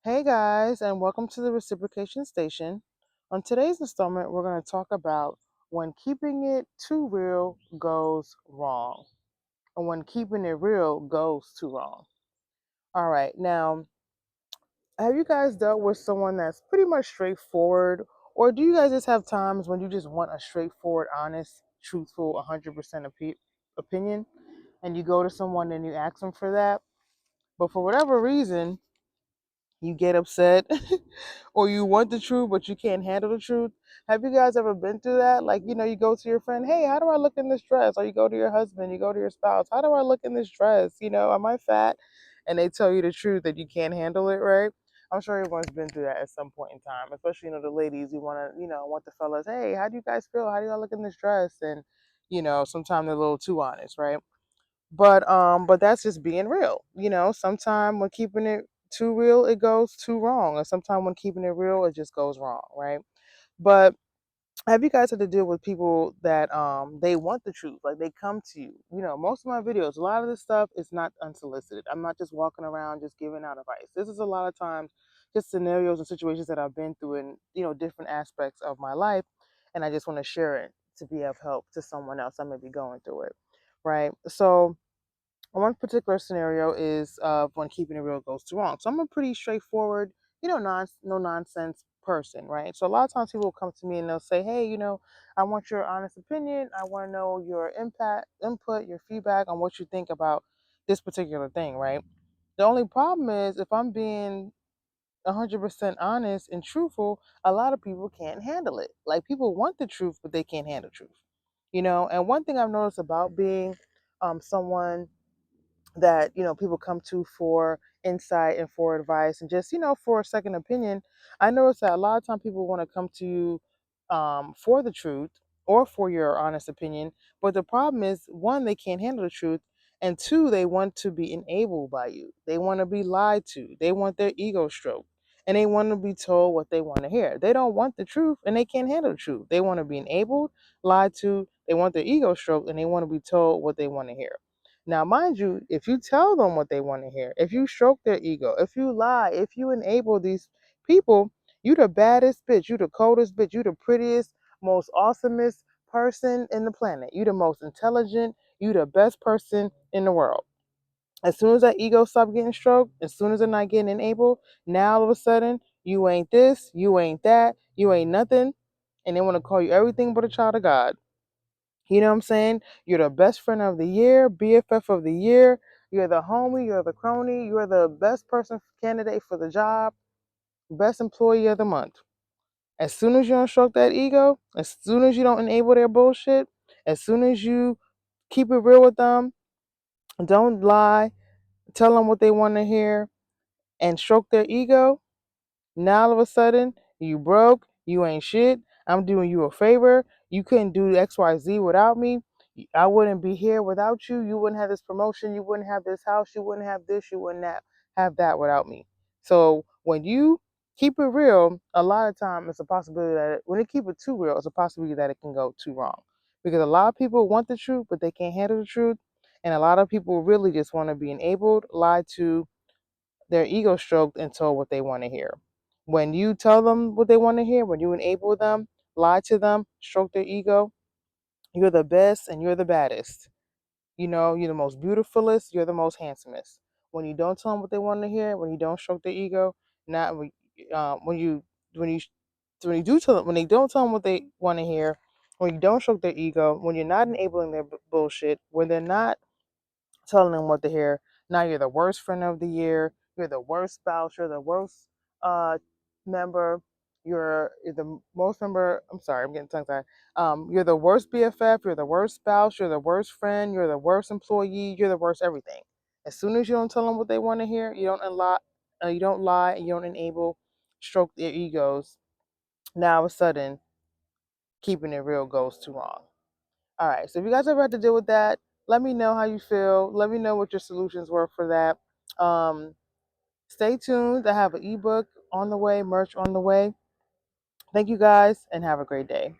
Hey guys, and welcome to the Reciprocation Station. On today's installment, we're going to talk about when keeping it too real goes wrong, and when keeping it real goes too wrong. All right, now, have you guys dealt with someone that's pretty much straightforward, or do you guys just have times when you just want a straightforward, honest, truthful, 100% opinion, and you go to someone and you ask them for that, but for whatever reason, you get upset or you want the truth but you can't handle the truth? Have you guys ever been through that? Like, you go to your friend, hey, how do I look in this dress? Or you go to your husband, you go to your spouse, how do I look in this dress? Am I fat? And they tell you the truth that you can't handle it, right? I'm sure everyone's been through that at some point in time, especially the ladies. You want to want the fellas, hey, how do you guys feel? How do I look in this dress? And sometimes they're a little too honest, right? But that's just being real. Sometimes when keeping it too real, it goes too wrong. And sometimes when keeping it real, it just goes wrong, right? But have you guys had to deal with people that they want the truth? Like they come to you. Most of my videos, a lot of this stuff is not unsolicited. I'm not just walking around just giving out advice. This is a lot of times just scenarios and situations that I've been through in, different aspects of my life. And I just want to share it to be of help to someone else that may be going through it. Right. So one particular scenario is when keeping it real goes too wrong. So I'm a pretty straightforward, no nonsense person, right? So a lot of times people will come to me and they'll say, hey, I want your honest opinion. I want to know your input, your feedback on what you think about this particular thing, right? The only problem is if I'm being 100% honest and truthful, a lot of people can't handle it. Like people want the truth, but they can't handle truth, And one thing I've noticed about being someone that people come to for insight and for advice and just for a second opinion. I notice that a lot of time people want to come to you for the truth or for your honest opinion, but the problem is, one, they can't handle the truth, and two, they want to be enabled by you. They want to be lied to. They want their ego stroked, and they want to be told what they want to hear. They don't want the truth and they can't handle the truth. They want to be enabled, lied to. They want their ego stroked, and they want to be told what they want to hear. Now, mind you, if you tell them what they want to hear, if you stroke their ego, if you lie, if you enable these people, you the baddest bitch, you the coldest bitch, you the prettiest, most awesomest person in the planet. You the most intelligent, you the best person in the world. As soon as that ego stop getting stroked, as soon as they're not getting enabled, now all of a sudden, you ain't this, you ain't that, you ain't nothing, and they want to call you everything but a child of God. You know what I'm saying? You're the best friend of the year, BFF of the year. You're the homie, you're the crony, you're the best person candidate for the job, best employee of the month. As soon as you don't stroke that ego, as soon as you don't enable their bullshit, as soon as you keep it real with them, don't lie, tell them what they want to hear, and stroke their ego, now all of a sudden, you broke, you ain't shit, I'm doing you a favor, you couldn't do XYZ without me, I wouldn't be here without you, you wouldn't have this promotion, you wouldn't have this house, you wouldn't have this, you wouldn't have that without me. So when you keep it real, a lot of time it's a possibility that when you keep it too real, it's a possibility that it can go too wrong. Because a lot of people want the truth, but they can't handle the truth. And a lot of people really just want to be enabled, lied to, their ego stroked and told what they want to hear. When you tell them what they want to hear, when you enable them, lie to them, stroke their ego, you're the best and you're the baddest. You're the most beautifulest, you're the most handsomest. When you don't tell them what they want to hear, when you don't stroke their ego, not when you when you when you do tell them, when they don't tell them what they want to hear, when you don't stroke their ego, when you're not enabling their bullshit, when they're not telling them what to hear. Now you're the worst friend of the year. You're the worst spouse. You're the worst member. You're the most member. I'm sorry, I'm getting tongue tied. You're the worst BFF. You're the worst spouse. You're the worst friend. You're the worst employee. You're the worst everything. As soon as you don't tell them what they want to hear, you don't lie, and you don't enable, stroke their egos. Now all of a sudden, keeping it real goes too wrong. All right. So if you guys ever had to deal with that, let me know how you feel. Let me know what your solutions were for that. Stay tuned. I have an ebook on the way, merch on the way. Thank you guys, and have a great day.